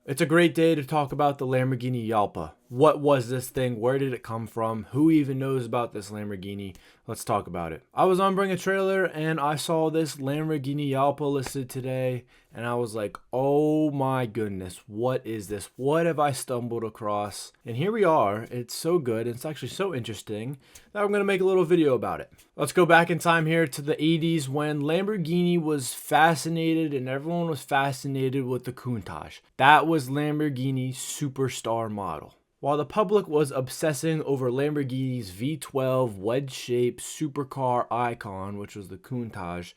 It's a great day to talk about the Lamborghini Jalpa. What was this thing? Where did it come from? Who even knows about this Lamborghini? Let's talk about it. I was on Bring a Trailer and I saw this Lamborghini Jalpa listed today and I was like, oh my goodness, what is this? What have I stumbled across? And here we are. It's so good. It's actually so interesting that I'm going to make a little video about it. Let's go back in time here to the 80s when Lamborghini was fascinated and everyone was fascinated with the Countach. That was Lamborghini's superstar model. While the public was obsessing over Lamborghini's V12 wedge-shaped supercar icon, which was the Countach,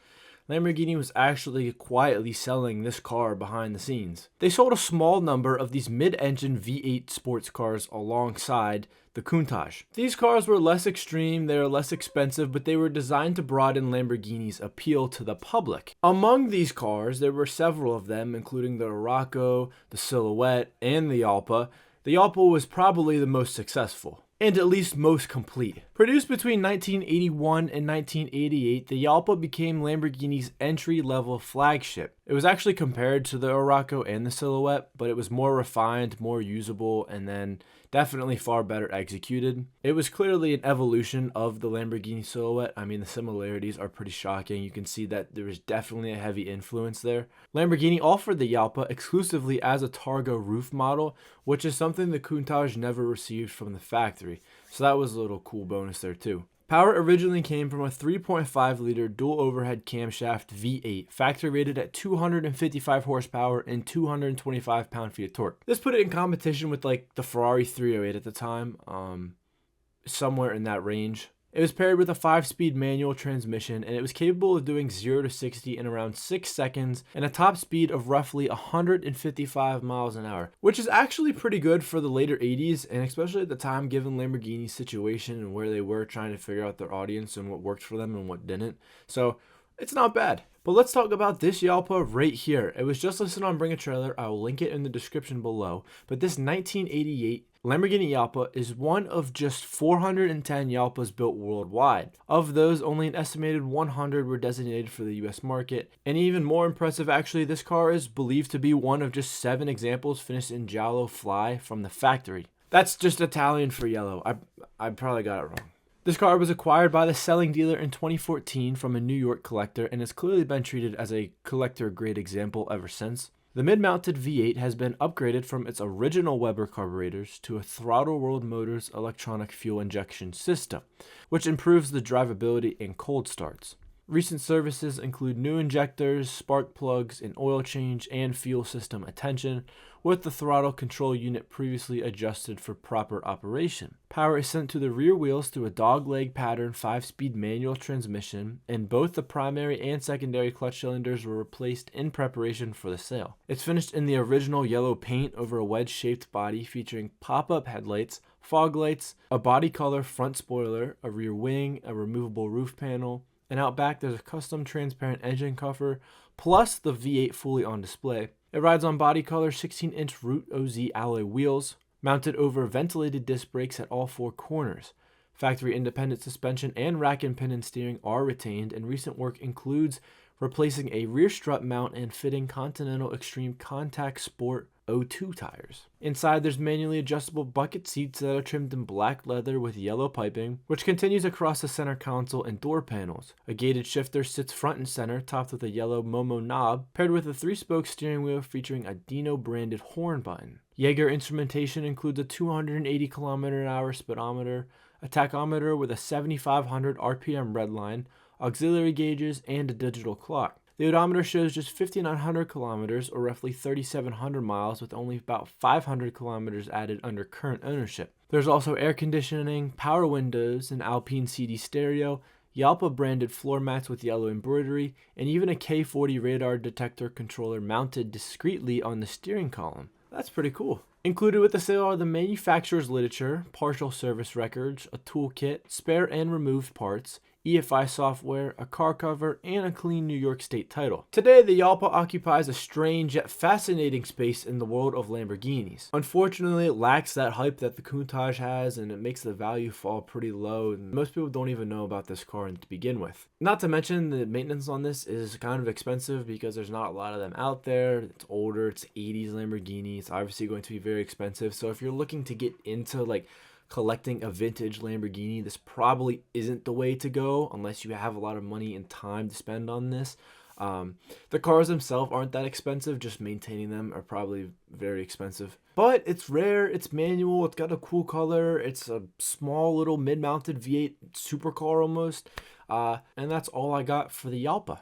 Lamborghini was actually quietly selling this car behind the scenes. They sold a small number of these mid-engine V8 sports cars alongside the Countach. These cars were less extreme, they were less expensive, but they were designed to broaden Lamborghini's appeal to the public. Among these cars, there were several of them, including the Arauco, the Silhouette, and the Jalpa. The Jalpa was probably the most successful, and at least most complete. Produced between 1981 and 1988, the Jalpa became Lamborghini's entry-level flagship. It was actually compared to the Arauco and the Silhouette, but it was more refined, more usable, and then definitely far better executed. It was clearly an evolution of the Lamborghini Silhouette. I mean, the similarities are pretty shocking. You can see that there was definitely a heavy influence there. Lamborghini offered the Jalpa exclusively as a Targa roof model, which is something the Countach never received from the factory. So that was a little cool bonus there too. Power originally came from a 3.5 liter dual overhead camshaft V8, factory rated at 255 horsepower and 225 pound-feet of torque. This put it in competition with like the Ferrari 308 at the time, somewhere in that range. It was paired with a 5-speed manual transmission, and it was capable of doing 0 to 60 in around 6 seconds and a top speed of roughly 155 miles an hour, which is actually pretty good for the later 80s, and especially at the time given Lamborghini's situation and where they were trying to figure out their audience and what worked for them and what didn't. So it's not bad. But let's talk about this Jalpa right here. It was just listed on Bring a Trailer. I will link it in the description below. But this 1988 Lamborghini Jalpa is one of just 410 Jalpas built worldwide. Of those, only an estimated 100 were designated for the US market. And even more impressive, actually, this car is believed to be one of just 7 examples finished in Giallo Fly from the factory. That's just Italian for yellow. I probably got it wrong. This car was acquired by the selling dealer in 2014 from a New York collector and has clearly been treated as a collector-grade example ever since. The mid-mounted V8 has been upgraded from its original Weber carburetors to a Throttle World Motors electronic fuel injection system, which improves the drivability in cold starts. Recent services include new injectors, spark plugs, an oil change, and fuel system attention, with the throttle control unit previously adjusted for proper operation. Power is sent to the rear wheels through a dogleg pattern 5-speed manual transmission, and both the primary and secondary clutch cylinders were replaced in preparation for the sale. It's finished in the original yellow paint over a wedge-shaped body featuring pop-up headlights, fog lights, a body color front spoiler, a rear wing, a removable roof panel, and out back there's a custom transparent engine cover, plus the V8 fully on display. It rides on body color 16-inch Root OZ alloy wheels, mounted over ventilated disc brakes at all 4 corners. Factory independent suspension and rack and pinion steering are retained, and recent work includes replacing a rear strut mount and fitting Continental Extreme Contact Sport O2 tires. Inside, there's manually adjustable bucket seats that are trimmed in black leather with yellow piping, which continues across the center console and door panels. A gated shifter sits front and center, topped with a yellow Momo knob, paired with a 3-spoke steering wheel featuring a Dino-branded horn button. Jaeger instrumentation includes a 280 km/h speedometer, a tachometer with a 7,500 RPM redline, auxiliary gauges, and a digital clock. The odometer shows just 5,900 kilometers, or roughly 3,700 miles, with only about 500 kilometers added under current ownership. There's also air conditioning, power windows, an Alpine CD stereo, Jalpa branded floor mats with yellow embroidery, and even a K40 radar detector controller mounted discreetly on the steering column. That's pretty cool. Included with the sale are the manufacturer's literature, partial service records, a toolkit, spare and removed parts, EFI software, a car cover, and a clean New York State title. Today, the Jalpa occupies a strange yet fascinating space in the world of Lamborghinis. Unfortunately, it lacks that hype that the Countach has, and it makes the value fall pretty low, and most people don't even know about this car to begin with. Not to mention, the maintenance on this is kind of expensive because there's not a lot of them out there. It's older, it's 80s Lamborghini, it's obviously going to be very expensive. So if you're looking to get into like collecting a vintage Lamborghini, this probably isn't the way to go unless you have a lot of money and time to spend on this. The cars themselves aren't that expensive, just maintaining them are probably very expensive. But it's rare, it's manual, it's got a cool color, it's a small little mid-mounted V8 supercar almost. And that's all I got for the Jalpa.